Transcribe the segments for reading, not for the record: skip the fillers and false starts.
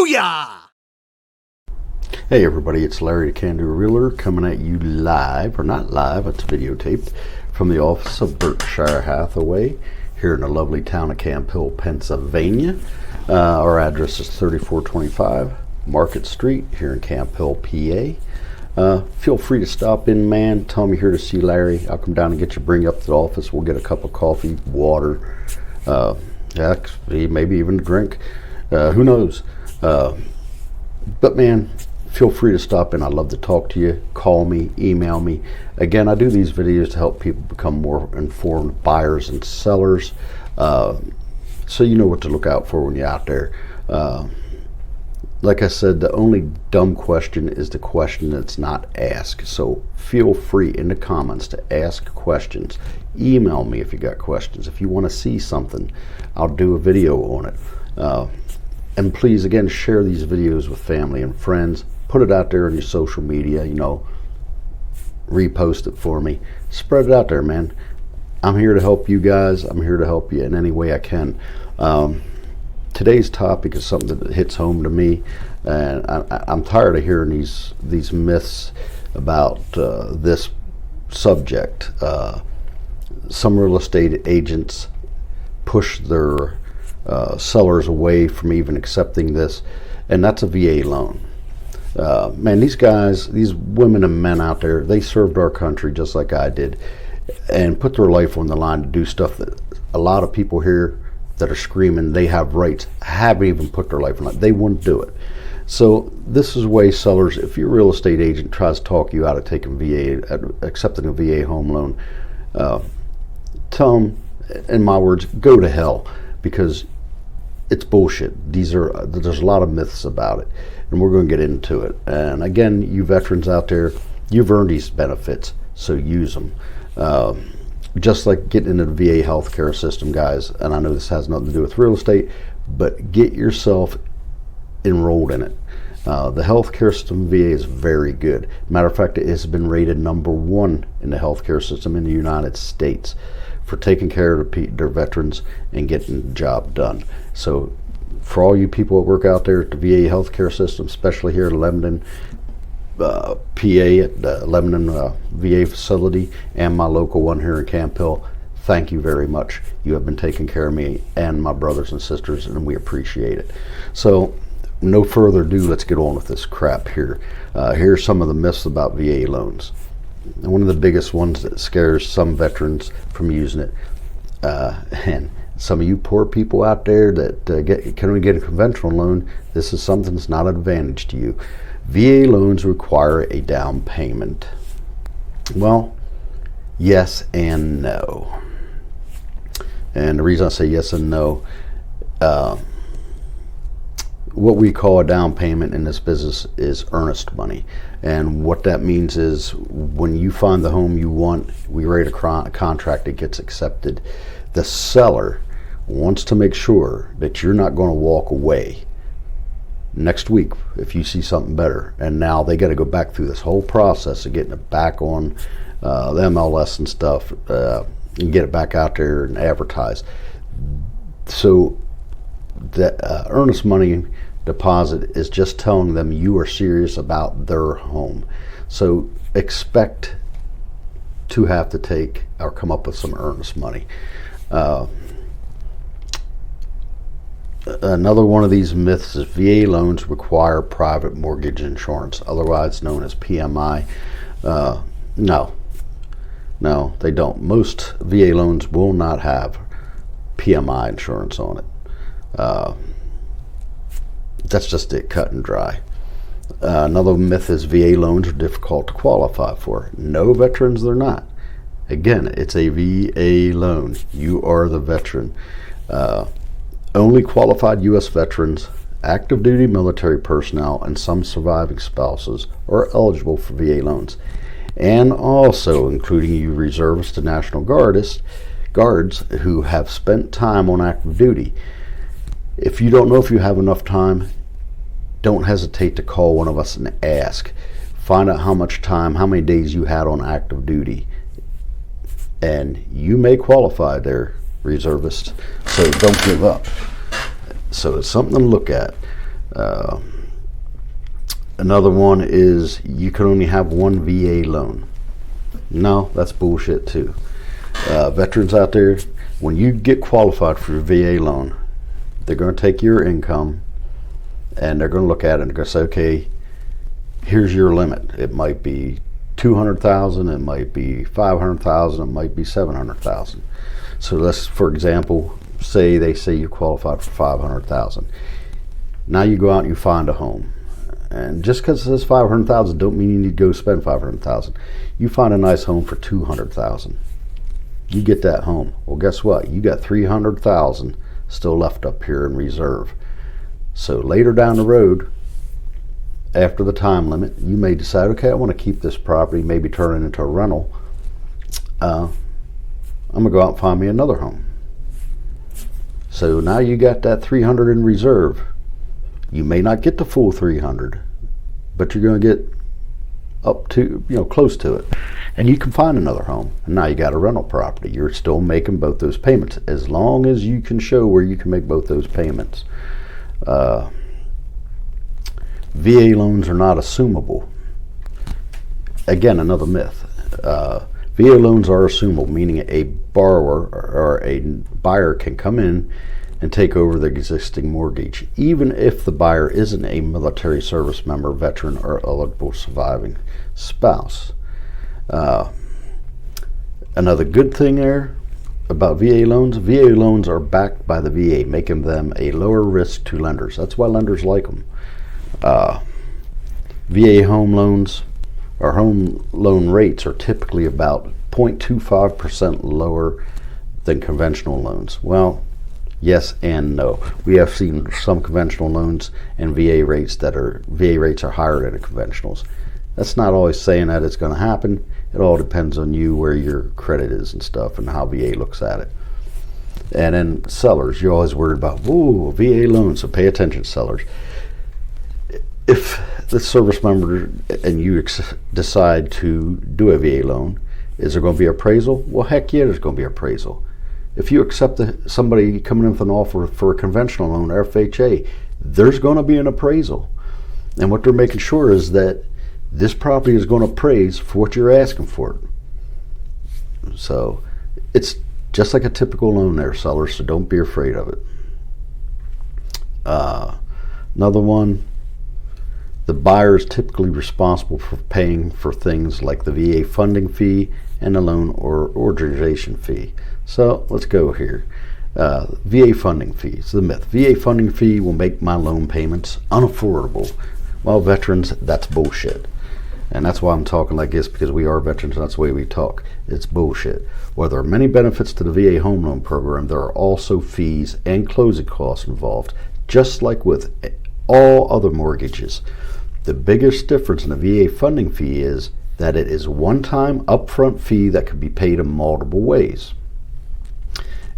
Booyah! Hey everybody, it's Larry the Can Do Realtor coming at you live, or not live, it's videotaped, from the office of Berkshire Hathaway here in the lovely town of Camp Hill, Pennsylvania. Our address is 3425 Market Street here in Camp Hill, PA. Feel free to stop in, man. Tell me you're here to see Larry. I'll come down and get you, bring you up to the office. We'll get a cup of coffee, water, maybe even a drink. Who knows? But man, feel free to stop in. I'd love to talk to you. Call me, email me. Again, I do these videos to help people become more informed buyers and sellers, so you know what to look out for when you're out there. Like I said, the only dumb question is the question that's not asked. So feel free in the comments to ask questions. Email me if you got questions. If you want to see something, I'll do a video on it. And please, again, share these videos with family and friends. Put it out there on your social media, you know, repost it for me. Spread it out there, man. I'm here to help you guys. I'm here to help you in any way I can. Today's topic is something that hits home to me, and I'm tired of hearing these myths about this subject. Some real estate agents push their sellers away from even accepting this, and that's a VA loan. Man, these guys, these women and men out there, they served our country just like I did and put their life on the line to do stuff that a lot of people here that are screaming they have rights haven't even put their life on it. They wouldn't do it. So this is why sellers, if your real estate agent tries to talk you out of taking accepting a VA home loan, tell them, in my words, go to hell, because it's bullshit. There's a lot of myths about it, and we're going to get into it. And again, you veterans out there, you've earned these benefits, so use them. Just like getting into the VA healthcare system, guys, and I know this has nothing to do with real estate, but get yourself enrolled in it. The healthcare system VA is very good. Matter of fact, it has been rated #1 in the healthcare system in the United States for taking care of their veterans and getting the job done. So for all you people that work out there at the VA healthcare system, especially here at Lebanon, PA, at the Lebanon VA facility, and my local one here in Camp Hill, thank you very much. You have been taking care of me and my brothers and sisters, and we appreciate it. So no further ado, let's get on with this crap here. Here's some of the myths about VA loans. And one of the biggest ones that scares some veterans from using it, and some of you poor people out there that can only get a conventional loan, this is something that's not an advantage to you. VA loans require a down payment. Well, yes and no. And the reason I say yes and no, what we call a down payment in this business is earnest money. And what that means is when you find the home you want, we write a contract that gets accepted. The seller wants to make sure that you're not going to walk away next week if you see something better. And now they got to go back through this whole process of getting it back on the MLS and stuff, and get it back out there and advertise. So the earnest money deposit is just telling them you are serious about their home. So expect to have to take or come up with some earnest money. Another one of these myths is VA loans require private mortgage insurance, otherwise known as PMI. No, they don't. Most VA loans will not have PMI insurance on it. That's just it, cut and dry. Another myth is VA loans are difficult to qualify for. No, veterans, they're not. Again, it's a VA loan. You are the veteran. Only qualified U.S. veterans, active duty military personnel, and some surviving spouses are eligible for VA loans. And also including you reservists and National Guards who have spent time on active duty. If you don't know if you have enough time, don't hesitate to call one of us and ask. Find out how much time, how many days you had on active duty. And you may qualify there, reservist. So don't give up. So it's something to look at. Uh, Another one is you can only have one VA loan. No, that's bullshit too. Veterans out there, when you get qualified for your VA loan, they're going to take your income and they're going to look at it and they're going to say, okay, here's your limit. It might be 200,000, it might be 500,000, it might be 700,000. So let's, for example, they say you're qualified for 500,000. Now you go out and you find a home. And just because it says 500,000 don't mean you need to go spend 500,000. You find a nice home for 200,000. You get that home. Well, guess what? You got 300,000 still left up here in reserve. So later down the road, after the time limit, you may decide, okay, I want to keep this property, maybe turn it into a rental. I'm going to go out and find me another home. So now you got that 300 in reserve. You may not get the full 300, but you're going to get up to, close to it. And you can find another home. And now you got a rental property. You're still making both those payments as long as you can show where you can make both those payments. VA loans are not assumable. Again, another myth. VA loans are assumable, meaning a borrower or a buyer can come in and take over the existing mortgage, even if the buyer isn't a military service member, veteran, or eligible surviving spouse. Another good thing there about VA loans are backed by the VA, making them a lower risk to lenders. That's why lenders like them. VA home loans or home loan rates are typically about 0.25% lower than conventional loans. Well, yes and no. We have seen some conventional loans and VA rates are higher than the conventionals. That's not always saying that it's going to happen. It all depends on you, where your credit is and stuff, and how VA looks at it. And then sellers, you're always worried about, ooh, VA loans, so pay attention, sellers. If the service member and you decide to do a VA loan, is there going to be appraisal? Well, heck yeah, there's going to be appraisal. If you accept somebody coming in with an offer for a conventional loan, FHA, there's going to be an appraisal. And what they're making sure is that this property is going to appraise for what you're asking for it. So it's just like a typical loan there, sellers, so don't be afraid of it. Another one, the buyer is typically responsible for paying for things like the VA funding fee and the loan or organization fee. So let's go here. VA funding fee. It's the myth. VA funding fee will make my loan payments unaffordable. Well, veterans, that's bullshit. And that's why I'm talking like this, because we are veterans and that's the way we talk. It's bullshit. While there are many benefits to the VA home loan program, there are also fees and closing costs involved, just like with all other mortgages. The biggest difference in the VA funding fee is that it is a one-time upfront fee that can be paid in multiple ways.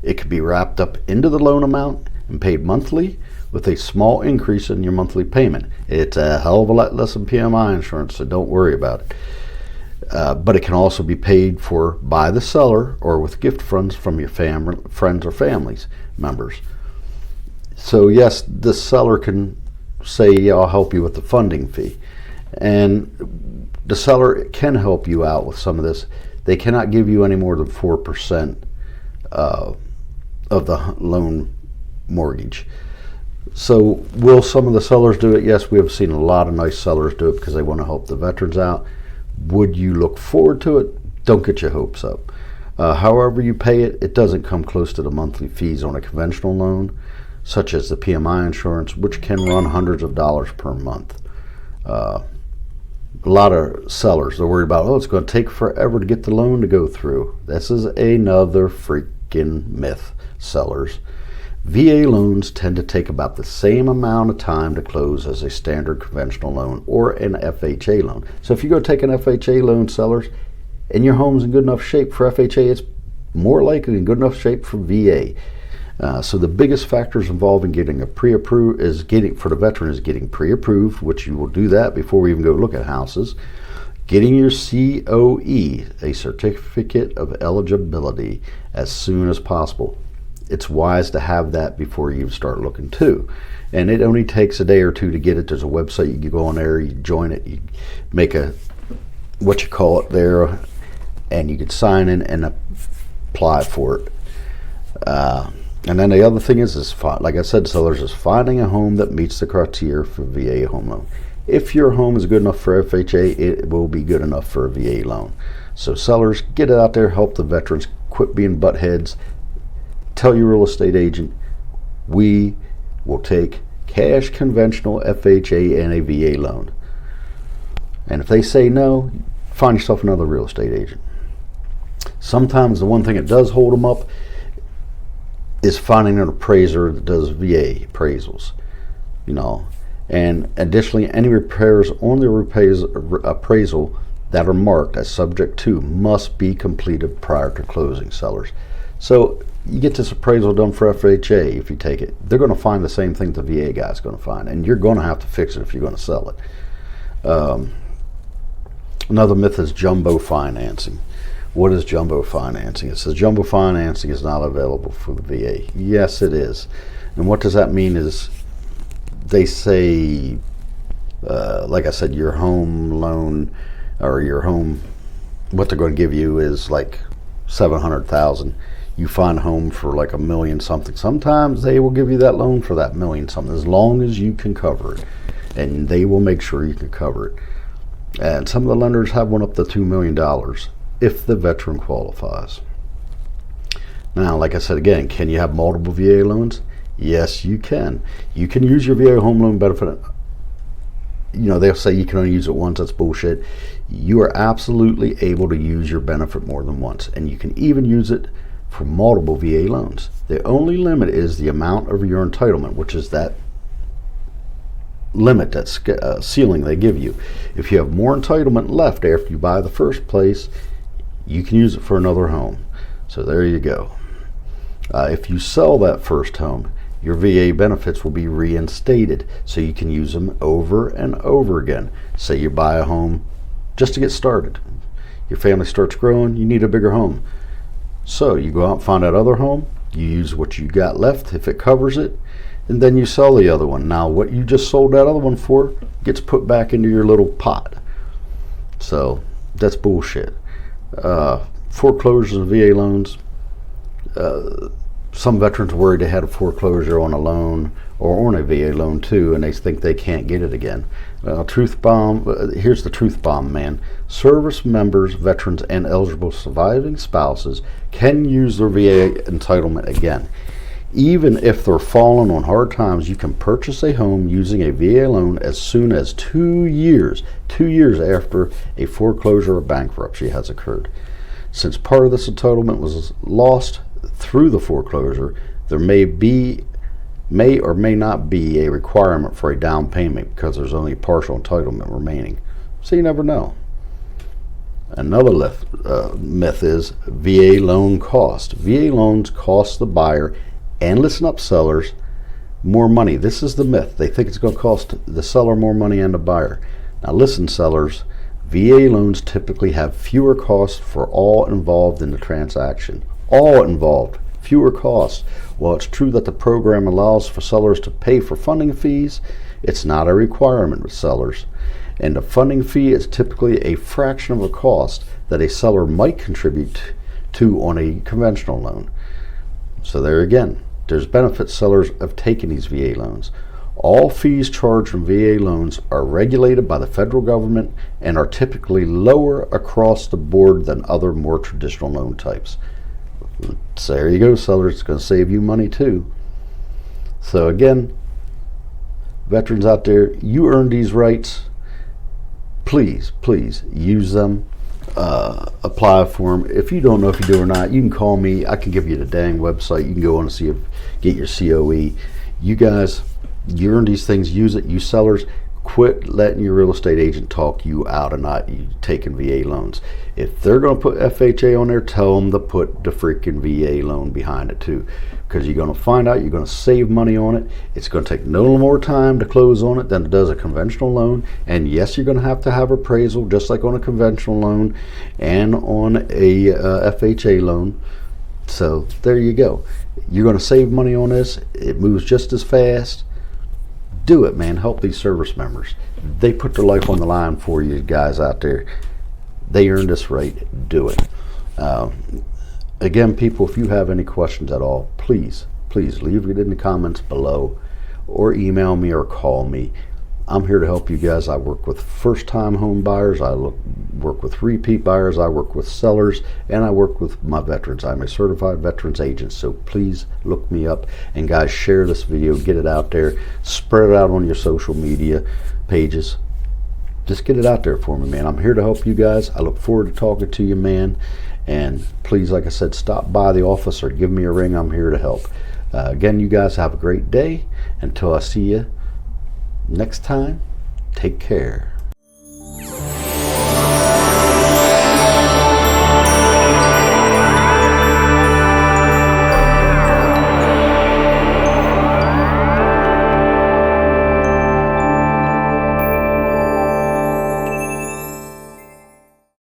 It can be wrapped up into the loan amount and paid monthly with a small increase in your monthly payment. It's a hell of a lot less than PMI insurance, so don't worry about it. But it can also be paid for by the seller or with gift funds from your friends or families members. So yes, the seller can say, yeah, I'll help you with the funding fee. And the seller can help you out with some of this. They cannot give you any more than 4% of the loan mortgage. So will some of the sellers do it? Yes, we have seen a lot of nice sellers do it because they want to help the veterans out. Would you look forward to it? Don't get your hopes up. However you pay it, it doesn't come close to the monthly fees on a conventional loan, such as the PMI insurance, which can run hundreds of dollars per month. A lot of sellers, they're worried about, it's going to take forever to get the loan to go through. This is another freaking myth, sellers. VA loans tend to take about the same amount of time to close as a standard conventional loan or an FHA loan. So if you go take an FHA loan, sellers, and your home's in good enough shape for FHA, it's more likely in good enough shape for VA. So the biggest factors involved in getting a pre-approved for the veteran is getting pre-approved, which you will do that before we even go look at houses. Getting your COE, a certificate of eligibility, as soon as possible. it's wise to have that before you start looking too. And it only takes a day or two to get it. There's a website, you can go on there, you join it, you make a, what you call it there, and you can sign in and apply for it. And then the other thing is like I said, sellers, is finding a home that meets the criteria for VA home loan. If your home is good enough for FHA, it will be good enough for a VA loan. So sellers, get it out there, help the veterans, quit being butt heads. Tell your real estate agent, we will take cash, conventional, FHA, and a VA loan. And if they say no, find yourself another real estate agent. Sometimes the one thing that does hold them up is finding an appraiser that does VA appraisals, and additionally, any repairs on the appraisal that are marked as subject to must be completed prior to closing, sellers. So you get this appraisal done for FHA. If you take it, they're going to find the same thing the VA guy's going to find, and you're going to have to fix it if you're going to sell it. Another myth is jumbo financing. What is jumbo financing? It says jumbo financing is not available for the VA. Yes, it is. And what does that mean is they say, like I said, your home loan or your home, what they're going to give you is like $700,000. You find a home for like $1 million something. Sometimes they will give you that loan for that $1 million something, as long as you can cover it, and they will make sure you can cover it. And some of the lenders have one up to $2 million if the veteran qualifies. Now, like I said again, can you have multiple VA loans? Yes, you can. You can use your VA home loan benefit. They'll say you can only use it once. That's bullshit. You are absolutely able to use your benefit more than once, and you can even use it for multiple VA loans. The only limit is the amount of your entitlement, which is that limit, that ceiling they give you. If you have more entitlement left after you buy the first place, you can use it for another home. So there you go. If you sell that first home, your VA benefits will be reinstated, so you can use them over and over again. Say you buy a home just to get started. Your family starts growing, you need a bigger home. So you go out and find that other home, you use what you got left if it covers it, and then you sell the other one. Now what you just sold that other one for gets put back into your little pot. So that's bullshit. Foreclosures and VA loans. Some veterans worried they had a foreclosure on a loan or on a VA loan too, and they think they can't get it again. Truth bomb. Here's the truth bomb, man. Service members, veterans, and eligible surviving spouses can use their VA entitlement again. Even if they're falling on hard times, you can purchase a home using a VA loan as soon as 2 years after a foreclosure or bankruptcy has occurred. Since part of this entitlement was lost through the foreclosure, there may or may not be a requirement for a down payment because there's only partial entitlement remaining. So you never know. Another myth is VA loan cost. VA loans cost the buyer, and listen up, sellers, more money. This is the myth. They think it's going to cost the seller more money and the buyer. Now listen, sellers, VA loans typically have fewer costs for all involved in the transaction. All involved, fewer costs. While it's true that the program allows for sellers to pay for funding fees, it's not a requirement with sellers. And the funding fee is typically a fraction of the cost that a seller might contribute to on a conventional loan. So there again, there's benefits sellers of taking these VA loans. All fees charged from VA loans are regulated by the federal government and are typically lower across the board than other more traditional loan types. So there you go, sellers. It's going to save you money too. So again, veterans out there, you earned these rights. Please use them. Apply for them. If you don't know if you do or not, you can call me. I can give you the dang website. You can go on and get your COE. You guys, you earn these things. Use it. You sellers, quit letting your real estate agent talk you out of not taking VA loans. If they're going to put FHA on there, tell them to put the freaking VA loan behind it too, because you're going to find out you're going to save money on it. It's going to take no more time to close on it than it does a conventional loan. And yes, you're going to have appraisal just like on a conventional loan and on a FHA loan. So there you go. You're going to save money on this. It moves just as fast. Do it, man. Help these service members. They put their life on the line for you guys out there. They earned this right. Do it. Again, people, if you have any questions at all, please leave it in the comments below, or email me or call me. I'm here to help you guys. I work with first-time home buyers. I work with repeat buyers. I work with sellers, and I work with my veterans. I'm a certified veterans agent, so please look me up. And guys, share this video, get it out there, spread it out on your social media pages. Just get it out there for me, man. I'm here to help you guys. I look forward to talking to you, man. And please, like I said, stop by the office or give me a ring. I'm here to help. Again, you guys have a great day. Until I see you next time, take care.